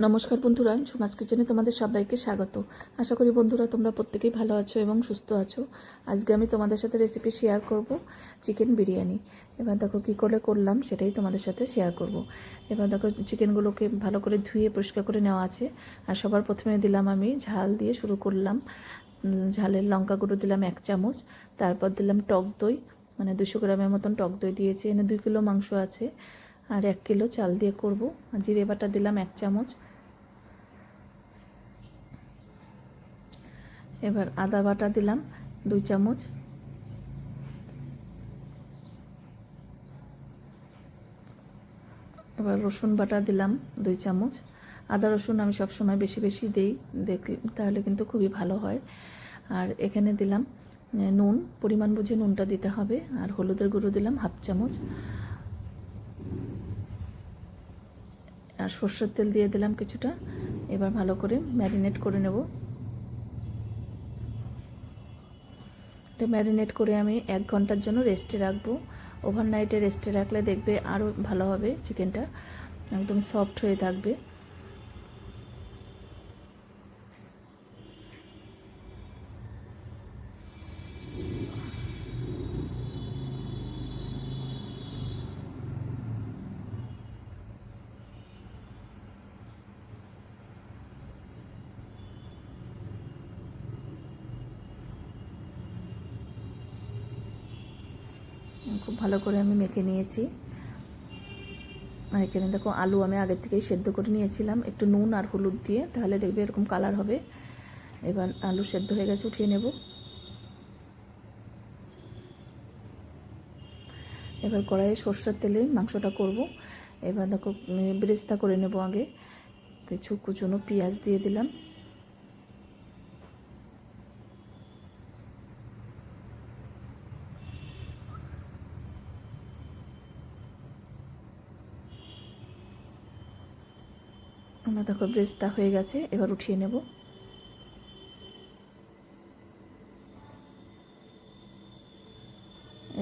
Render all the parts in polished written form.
নমস্কার বন্ধুরা, ঝুমাস কিচেনে তোমাদের সবাইকে স্বাগত। আশা করি বন্ধুরা তোমরা প্রত্যেকেই ভালো আছো এবং সুস্থ আছো। আজকে আমি তোমাদের সাথে রেসিপি শেয়ার করব চিকেন বিরিয়ানি। এবার দেখো কী করে করলাম সেটাই তোমাদের সাথে শেয়ার করব। এবার দেখো চিকেনগুলোকে ভালো করে ধুয়ে পরিষ্কার করে নেওয়া আছে। আর সবার প্রথমে দিলাম আমি ঝাল দিয়ে শুরু করলাম। ঝালের লঙ্কা গুঁড়ো দিলাম 1 চামচ, তারপর দিলাম টক দই, মানে 200 গ্রামের মতন টক দই দিয়েছি। এনে 2 কিলো মাংস আছে আর 1 কিলো চাল দিয়ে করব। জিরে বাটা দিলাম 1 চামচ। এবার আদা বাটা দিলাম 2 চামচ। এবার রসুন বাটা দিলাম 2 চামচ। আদা রসুন আমি সব সময় বেশি বেশি দেই, তাহলে কিন্তু খুবই ভালো হয়। আর এখানে দিলাম নুন, পরিমাণ বুঝে নুনটা দিতে হবে। আর হলুদের গুঁড়ো দিলাম 1/2 চামচ। আর সরষের তেল দিয়ে দিলাম কিছুটা। এবার ভালো করে ম্যারিনেট করে নেব। এটা ম্যারিনেট করে আমি 1 ঘন্টার জন্য রেস্টে রাখবো। ওভারনাইটে রেস্টে রাখলে দেখবে আরও ভালো হবে, চিকেনটা একদম সফট হয়ে থাকবে। খুব ভালো করে আমি মেখে নিয়েছি। আর এখানে দেখো আলু আমি আগের থেকেই সেদ্ধ করে নিয়েছিলাম একটু নুন আর হলুদ দিয়ে, তাহলে দেখবে এরকম কালার হবে। এবার আলু সেদ্ধ হয়ে গেছে, উঠিয়ে নেব। এবার কড়াইয়ে সরষের তেলে মাংসটা করব। এবার দেখো বেরেস্তা করে নেব। আগে কিছু কুচনো পেঁয়াজ দিয়ে দিলাম। আমার দেখো বেরেস্তা হয়ে গেছে, এবার উঠিয়ে নেব।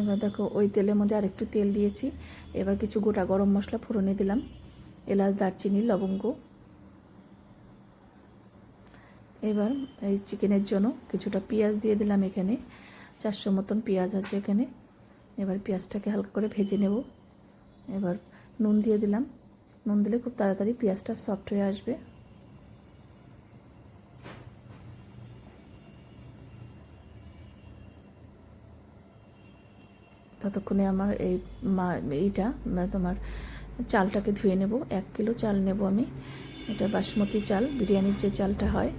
এবার দেখো ওই তেলের মধ্যে আরেকটু তেল দিয়েছি। এবার কিছু গোটা গরম মশলা ফোড়নে দিলাম, এলাচ, দারচিনি, লবঙ্গ। এবার এই চিকেনের জন্য কিছুটা পেঁয়াজ দিয়ে দিলাম। এখানে 400 মতন পেঁয়াজ আছে এখানে। এবার পেঁয়াজটাকে হালকা করে ভেজে নেব। এবার নুন দিয়ে দিলাম। নুন দিলে খুব তাড়াতাড়ি পেঁয়াজটা সফট হয়ে আসবে। ততক্ষণে আমার এইটা তোমার চালটাকে ধুয়ে নেব। 1 কিলো চাল নেব আমি। এটা বাসমতি চাল, বিরিয়ানির যে চালটা হয়।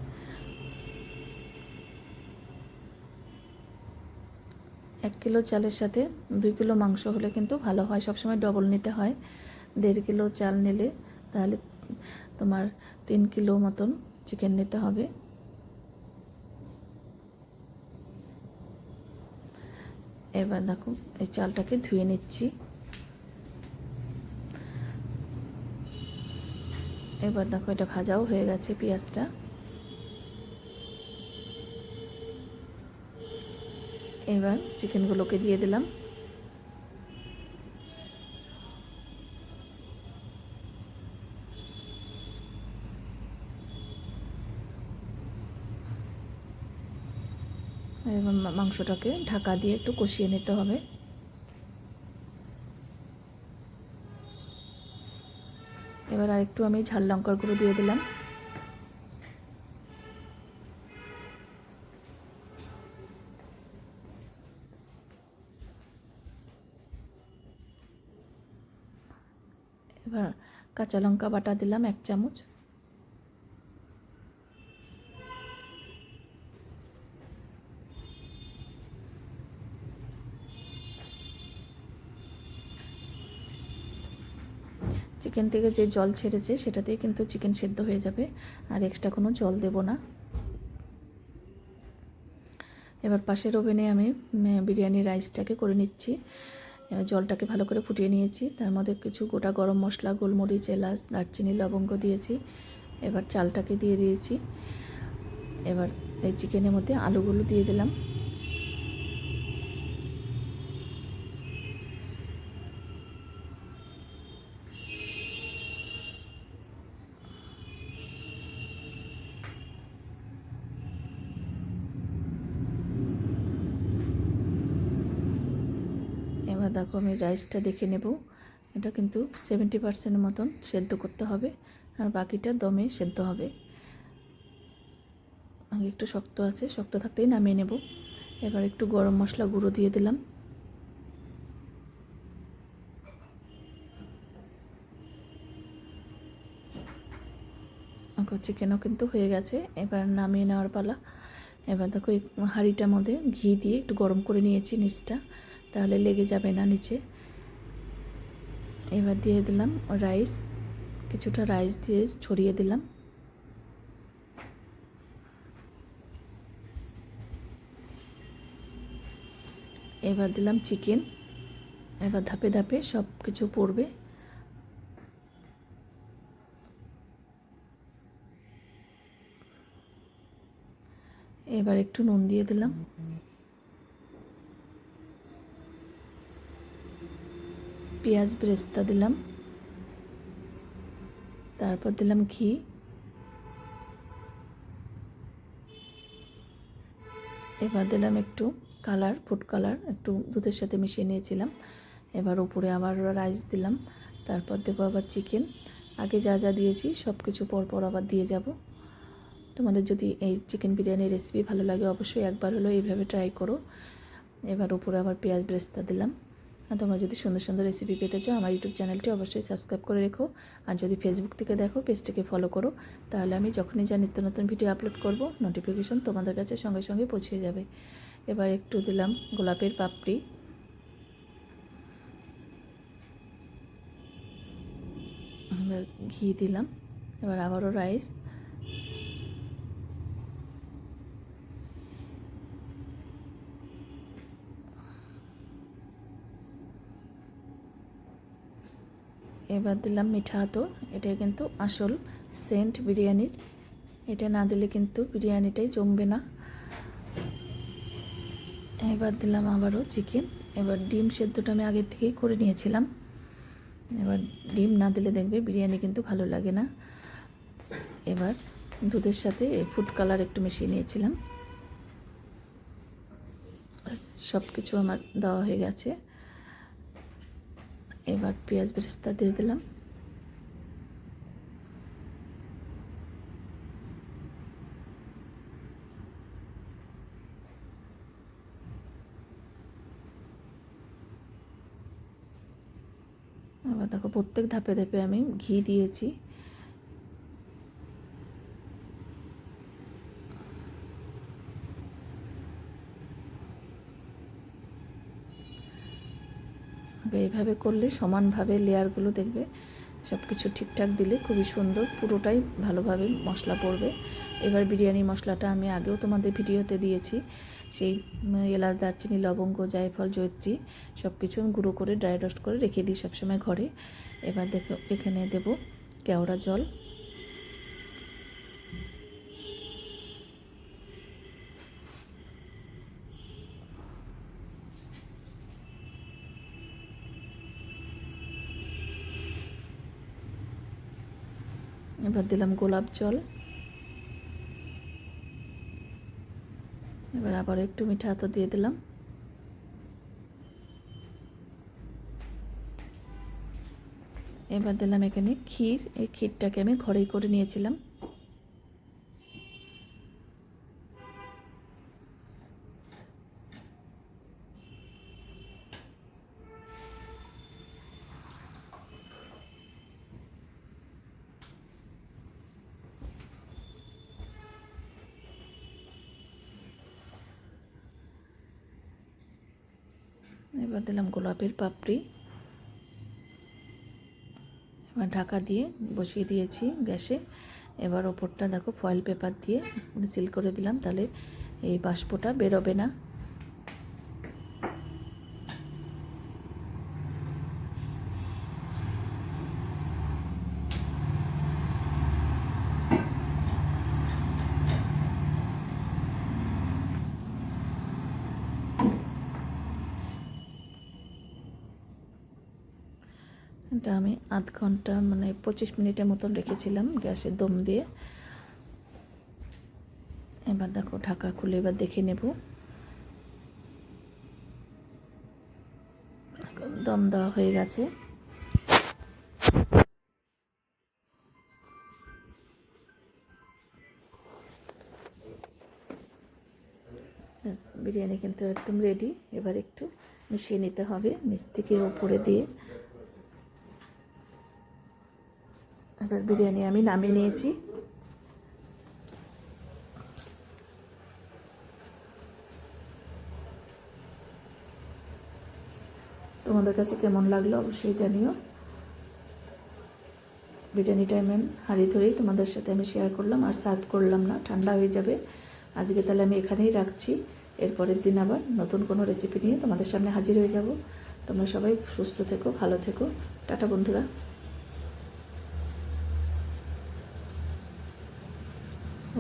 এক কিলো চালের সাথে 2 কিলো মাংস হলে কিন্তু ভালো হয়। সবসময় ডবল নিতে হয়। 1.5 কিলো চাল নিলে তাহলে তোমার 3 কিলো মতন চিকেন নিতে হবে। এবার দেখো এই চালটাকে ধুয়ে নিচ্ছি। এবার দেখো এটা ভাজাও হয়ে গেছে পেঁয়াজটা। এবার চিকেনগুলোকে দিয়ে দিলাম। এবার মাংসটাকে ঢাকা দিয়ে একটু কষিয়ে নিতে হবে। এবার আরেকটু আমি ঝাল লঙ্কার গুঁড়ো দিয়ে দিলাম। এবার কাঁচা লঙ্কা বাটা দিলাম 1 চামচ। চিকেন থেকে যে জল ছেড়েছে সেটাতেই কিন্তু চিকেন সেদ্ধ হয়ে যাবে, আর এক্সট্রা কোনো জল দেব না। এবার পাশের ওভেনে আমি বিরিয়ানি রাইসটাকে করে নিচ্ছি। জলটাকে ভালো করে ফুটিয়ে নিয়েছি। তার মধ্যে কিছু গোটা গরম মশলা, গোলমরিচ, এলাচ, দারচিনি, লবঙ্গ দিয়েছি। এবার চালটাকে দিয়ে দিয়েছি। এবার এই চিকেনের মধ্যে আলুগুলো দিয়ে দিলাম। এবার দেখো আমি রাইসটা দেখে নেব। এটা কিন্তু 70% মতন সেদ্ধ করতে হবে, আর বাকিটা দমে সেদ্ধ হবে। একটু শক্ত আছে, শক্ত থাকতেই নামিয়ে নেব। এবার একটু গরম মশলা গুঁড়ো দিয়ে দিলাম। চিকেনও কিন্তু হয়ে গেছে, এবার নামিয়ে নেওয়ার পালা। এবার দেখো এই হাঁড়িটার মধ্যে ঘি দিয়ে একটু গরম করে নিয়েছি নিচটা, তাহলে লেগে যাবে না নিচে। এবার দিয়ে দিলাম রাইস, কিছুটা রাইস দিয়ে ছড়িয়ে দিলাম। এবার দিলাম চিকেন। এবার ধাপে ধাপে সব কিছু পড়বে। এবার একটু নুন দিয়ে দিলাম। পেঁয়াজ বেরেস্তা দিলাম, তারপর দিলাম ঘি। এবার দিলাম একটু কালার, ফুড কালার, একটু দুধের সাথে মিশিয়ে নিয়েছিলাম। এবার উপরে আবার রাইস দিলাম, তারপর দেবো আবার চিকেন। আগে যা যা দিয়েছি সব কিছু পরপর আবার দিয়ে যাব। তোমাদের যদি এই চিকেন বিরিয়ানির রেসিপি ভালো লাগে অবশ্যই একবার হলেও এইভাবে ট্রাই করো। এবার উপরে আবার পেঁয়াজ বেরেস্তা দিলাম। আর তোমরা যদি সুন্দর সুন্দর রেসিপি পেতে চাও আমার ইউটিউব চ্যানেলটি অবশ্যই সাবস্ক্রাইব করে রেখো। আর যদি ফেসবুক থেকে দেখো পেজটিকে ফলো করো, তাহলে আমি যখনই যা নিত্য নতুন ভিডিও আপলোড করব নোটিফিকেশন তোমাদের কাছে সঙ্গে সঙ্গে পৌঁছে যাবে। এবার একটু দিলাম গোলাপের পাপড়ি। এবার ঘি দিলাম। এবার আবারও রাইস। এবার দিলাম মিঠা আতর, এটা কিন্তু আসল সেন্ট বিরিয়ানির। এটা না দিলে কিন্তু বিরিয়ানিটাই জমবে না। এবার দিলাম আবারও চিকেন। এবার ডিম সেদ্ধটা আমি আগের থেকেই করে নিয়েছিলাম। এবার ডিম না দিলে দেখবে বিরিয়ানি কিন্তু ভালো লাগে না। এবার দুধের সাথে ফুড কালার একটু মিশিয়ে নিয়েছিলাম। সব কিছু আমার দেওয়া হয়ে গেছে। এবার পেঁয়াজ বেরেস্তা দিয়ে দিলাম। এবার দেখো প্রত্যেক ধাপে ধাপে আমি ঘি দিয়েছি। এইভাবে করলে সমানভাবে লেয়ারগুলো দেখবে সব কিছু ঠিকঠাক দিলে খুবই সুন্দর, পুরোটাই ভালোভাবে মশলা পড়বে। এবার বিরিয়ানি মশলাটা আমি আগেও তোমাদের ভিডিওতে দিয়েছি, সেই এলাচ, দারচিনি, লবঙ্গ, জায়ফল, জয়িত্রী সব কিছু আমি গুঁড়ো করে ড্রাই রোস্ট করে রেখে দিই সবসময় ঘরে। এবার দেখো এখানে দেব কেওড়া জল। এবার দিলাম গোলাপ জল। এবার আবার একটু মিঠা আতর দিয়ে দিলাম। এবার দিলাম এখানে ক্ষীর। এই ক্ষীরটাকে আমি ঘরেই করে নিয়েছিলাম। এবার দিলাম গোলাপের পাপড়ি। এবার ঢাকা দিয়ে বসিয়ে দিয়েছি গ্যাসে। এবার ওপরটা দেখো ফয়েল পেপার দিয়ে সিল করে দিলাম, তাহলে এই বাষ্পটা বেরোবে না। এটা আমি আধ ঘন্টা 25 মিনিটের মতন রেখেছিলাম গ্যাসে দম দিয়ে। এবার দেখো ঢাকা খুলে এবার দেখে নেব। দম দেওয়া হয়ে গেছে। বিরিয়ানি কিন্তু একদম রেডি। এবার একটু মিশিয়ে নিতে হবে নিচ থেকে উপরে দিয়ে। এবার বিরিয়ানি আমি নামিয়ে নিয়েছি। তোমাদের কাছে কেমন লাগলো অবশ্যই জানিও। বিরিয়ানিটা আমি হাঁড়ি ধরেই তোমাদের সাথে আমি শেয়ার করলাম, আর সার্ভ করলাম না, ঠান্ডা হয়ে যাবে। আজকে তাহলে আমি এখানেই রাখছি। এরপরের দিন আবার নতুন কোনো রেসিপি নিয়ে তোমাদের সামনে হাজির হয়ে যাব। তোমরা সবাই সুস্থ থেকো, ভালো থেকো। টাটা বন্ধুরা।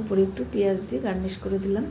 উপরে একটু পেঁয়াজ দিয়ে গার্নিশ করে দিলাম।